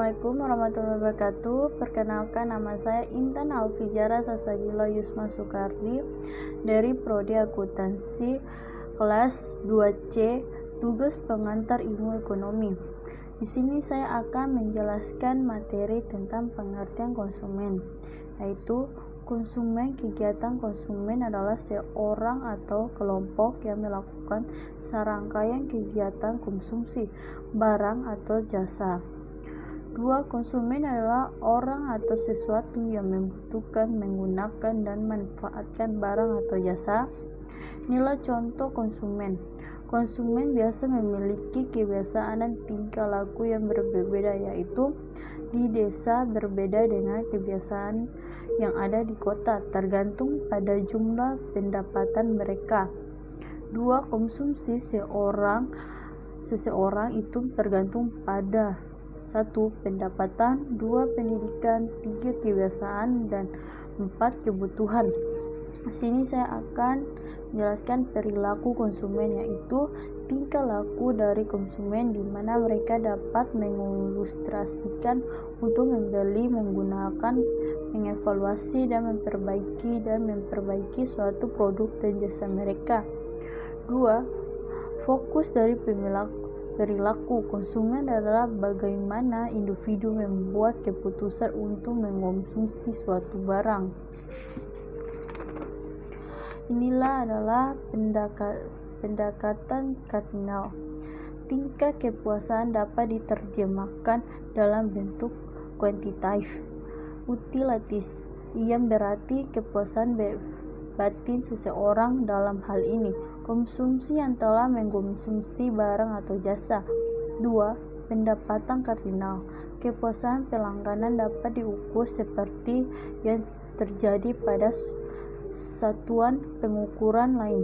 Assalamualaikum warahmatullahi wabarakatuh. Perkenalkan, nama saya Intan Alfijara Sasabila Yusma Soekardi dari Prodi Akuntansi kelas 2C, tugas pengantar ilmu ekonomi. Di sini saya akan menjelaskan materi tentang pengertian konsumen, yaitu kegiatan konsumen adalah seorang atau kelompok yang melakukan serangkaian kegiatan konsumsi barang atau jasa. 2. Konsumen adalah orang atau sesuatu yang membutuhkan, menggunakan, dan memanfaatkan barang atau jasa. Inilah contoh konsumen. Konsumen biasa memiliki kebiasaan dan tingkah laku yang berbeda, yaitu di desa berbeda dengan kebiasaan yang ada di kota, tergantung pada jumlah pendapatan mereka. 2. Konsumsi seseorang itu tergantung pada 1. Pendapatan, 2. Pendidikan, 3. Kebiasaan, dan 4. Kebutuhan. Di sini saya akan menjelaskan perilaku konsumen, yaitu tingkah laku dari konsumen di mana mereka dapat mengilustrasikan untuk membeli, menggunakan, mengevaluasi, dan memperbaiki suatu produk dan jasa mereka. 2. Fokus dari perilaku konsumen adalah bagaimana individu membuat keputusan untuk mengkonsumsi suatu barang. Inilah adalah pendekatan kardinal. Tingkat kepuasan dapat diterjemahkan dalam bentuk kuantitatif. Utilatis, yang berarti kepuasan batin seseorang dalam hal ini konsumsi yang telah mengkonsumsi barang atau jasa. 2. Pendapatan kardinal. Kepuasan pelanggan dapat diukur seperti yang terjadi pada satuan pengukuran lain,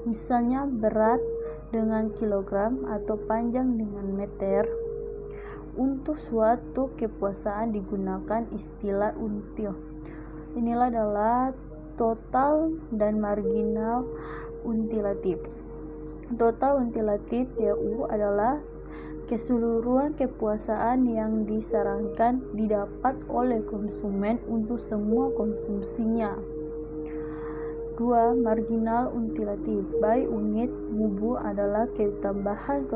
misalnya berat dengan kilogram atau panjang dengan meter. Untuk suatu kepuasan digunakan istilah until. Inilah adalah total dan marginal untilatif. Total untilatif TU adalah keseluruhan kepuasan yang disarankan didapat oleh konsumen untuk semua konsumsinya. 2. Marginal untilatif by unit mubu adalah ketambahan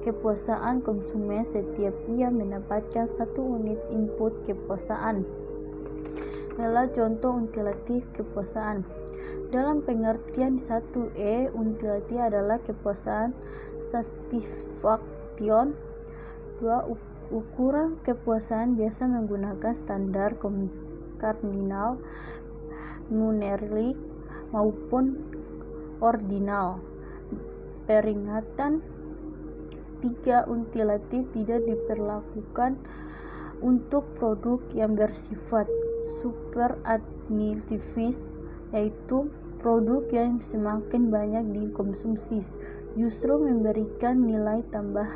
kepuasan konsumen setiap ia mendapatkan 1 unit input kepuasan. Adalah contoh untilatif kepuasan. Dalam pengertian 1E, untilatif adalah kepuasan satisfaction. 2. Ukuran kepuasan biasa menggunakan standar kardinal, numerik, maupun ordinal. Peringatan 3. Untilatif tidak diperlakukan untuk produk yang bersifat superadditifis, yaitu produk yang semakin banyak dikonsumsi justru memberikan nilai tambah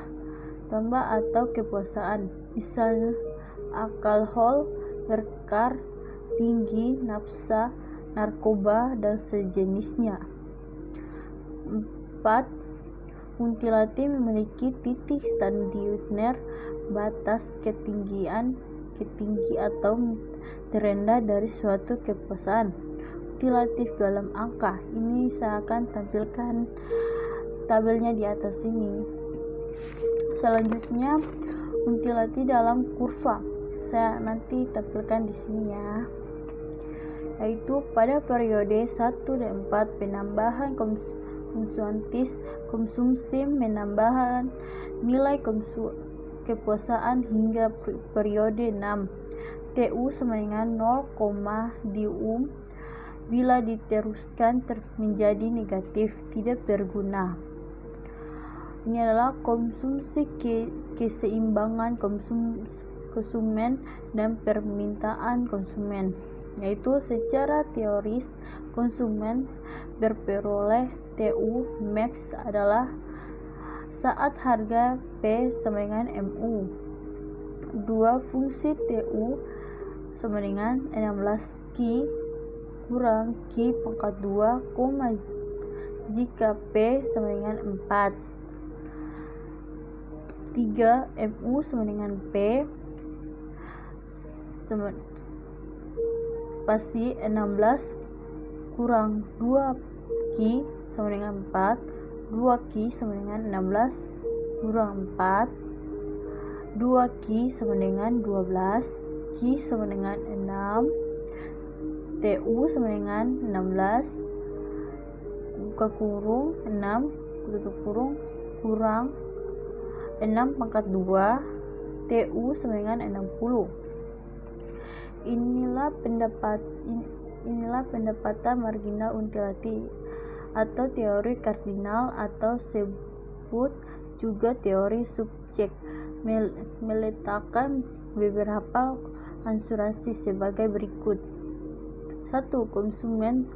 atau kepuasan, misalnya alkohol berkar tinggi, nafsa, narkoba, dan sejenisnya. 4. Untilatif memiliki titik standar batas ketinggi atau terendah dari suatu kepuasan. Untilatif dalam angka. Ini saya akan tampilkan tabelnya di atas ini. Selanjutnya, untilatif dalam kurva. Saya nanti tampilkan di sini ya. Yaitu pada periode 1 dan 4 penambahan konsumsi menambahkan nilai kepuasan hingga periode 6 TU sama dengan 0, dium bila diteruskan menjadi negatif, tidak berguna. Ini adalah konsumsi keseimbangan konsumen dan permintaan konsumen, yaitu secara teoris konsumen berperoleh TU max adalah saat harga P sama dengan MU. 2. Fungsi TU sama dengan 16 Q kurang Q pangkat 2, jika P sama dengan 4. 3. MU sama dengan P pasti 16 kurang 2 Q sama dengan 4, 2 Q sama dengan 16 kurang 4, 2 Q sama dengan 12, Q sama dengan 6, TU sama dengan 16, buka kurung 6, tutup kurung, kurang 6 pangkat 2, TU sama dengan 60. Inilah pendapatan marginal untility atau teori kardinal, atau sebut juga teori subjek, meletakkan beberapa asuransi sebagai berikut. 1. Konsumen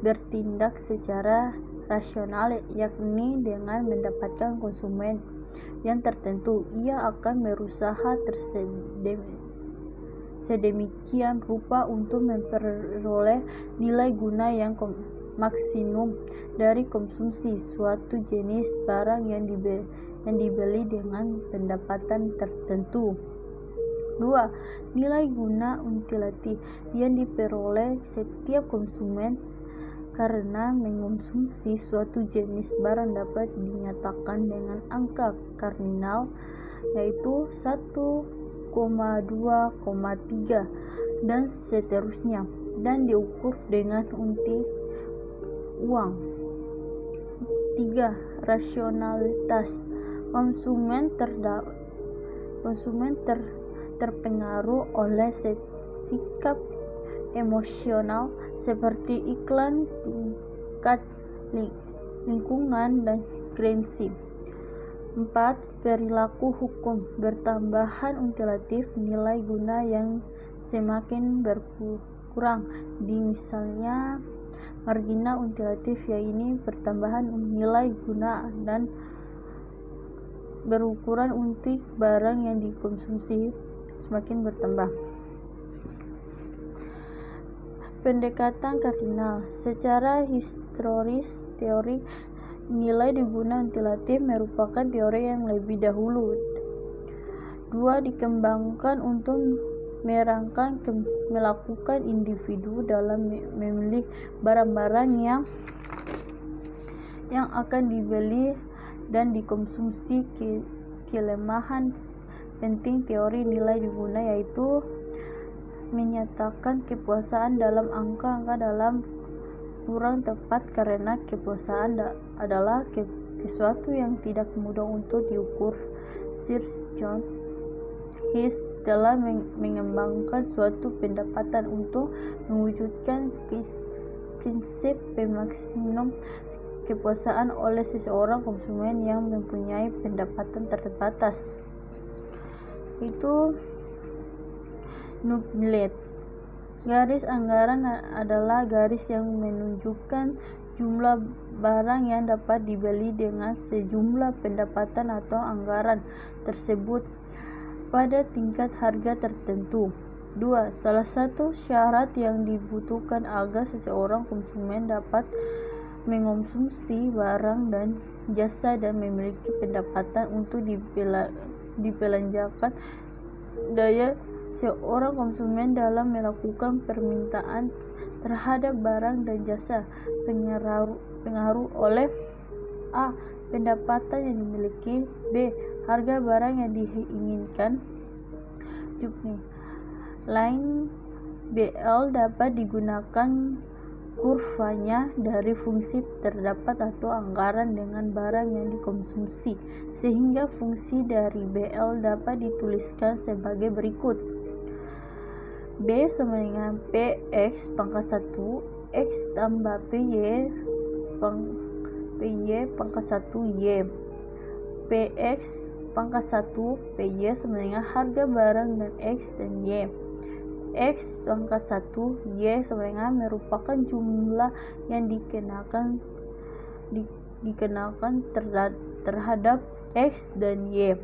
bertindak secara rasional, yakni dengan mendapatkan konsumen yang tertentu, ia akan berusaha sedemikian rupa untuk memperoleh nilai guna yang maksimum dari konsumsi suatu jenis barang yang dibeli dengan pendapatan tertentu. 2. Nilai guna utility yang diperoleh setiap konsumen karena mengonsumsi suatu jenis barang dapat dinyatakan dengan angka kardinal, yaitu 1,2,3 dan seterusnya, dan diukur dengan unti uang. 3. Rasionalitas. Konsumen terpengaruh oleh sikap emosional seperti iklan, tingkat lingkungan, dan gengsi. 4. Perilaku hukum. Bertambahan utilitif nilai guna yang semakin berkurang, misalnya marginal utilitif, yaitu pertambahan nilai guna dan berukuran untuk barang yang dikonsumsi semakin bertambah. Pendekatan kardinal. Secara historis, teori nilai guna utilitif merupakan teori yang lebih dahulu 2 dikembangkan untuk melakukan individu dalam memilih barang-barang yang akan dibeli dan dikonsumsi. Kelemahan penting teori nilai guna yaitu menyatakan kepuasan dalam angka dalam kurang tepat, karena kepuasan adalah sesuatu yang tidak mudah untuk diukur. Sir John Hess telah mengembangkan suatu pendapatan untuk mewujudkan prinsip pemaksimum kepuasan oleh seseorang konsumen yang mempunyai pendapatan terbatas. Itu Nugget. Garis anggaran adalah garis yang menunjukkan jumlah barang yang dapat dibeli dengan sejumlah pendapatan atau anggaran tersebut pada tingkat harga tertentu. 2. Salah satu syarat yang dibutuhkan agar seseorang konsumen dapat mengonsumsi barang dan jasa dan memiliki pendapatan untuk dibelanjakan daya seorang konsumen dalam melakukan permintaan terhadap barang dan jasa pengaruh oleh A. Pendapatan yang dimiliki, B. Harga barang yang diinginkan. Lain BL dapat digunakan kurvanya dari fungsi terdapat atau anggaran dengan barang yang dikonsumsi, sehingga fungsi dari BL dapat dituliskan sebagai berikut. B sama dengan PX pangkat 1 X tambah PY pangkat 1 Y. PX pangkat 1 PY sama dengan harga barang dan X dan Y. X pangkat 1 Y sama dengan merupakan jumlah yang dikenakan terhadap X dan Y.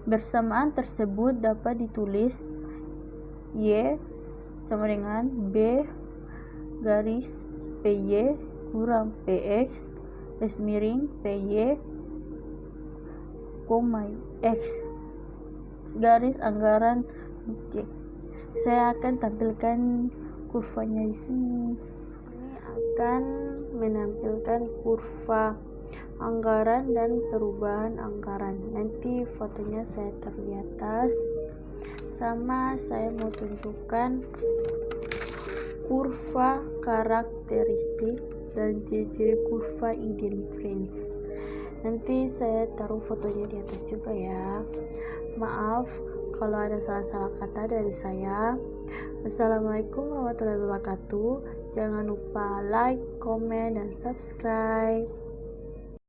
Bersamaan tersebut dapat ditulis Y sama dengan B garis PY kurang PX garis miring PY koma X garis anggaran objek. Saya akan tampilkan kurvanya di sini. Ini akan menampilkan kurva anggaran dan perubahan anggaran. Nanti fotonya saya taruh di atas. Sama saya mau tunjukkan kurva karakteristik dan ciri-ciri kurva Eiden-Prince. Nanti saya taruh fotonya di atas juga ya. Maaf kalau ada salah-salah kata dari saya. Assalamualaikum warahmatullahi wabarakatuh. Jangan lupa like, komen, dan subscribe.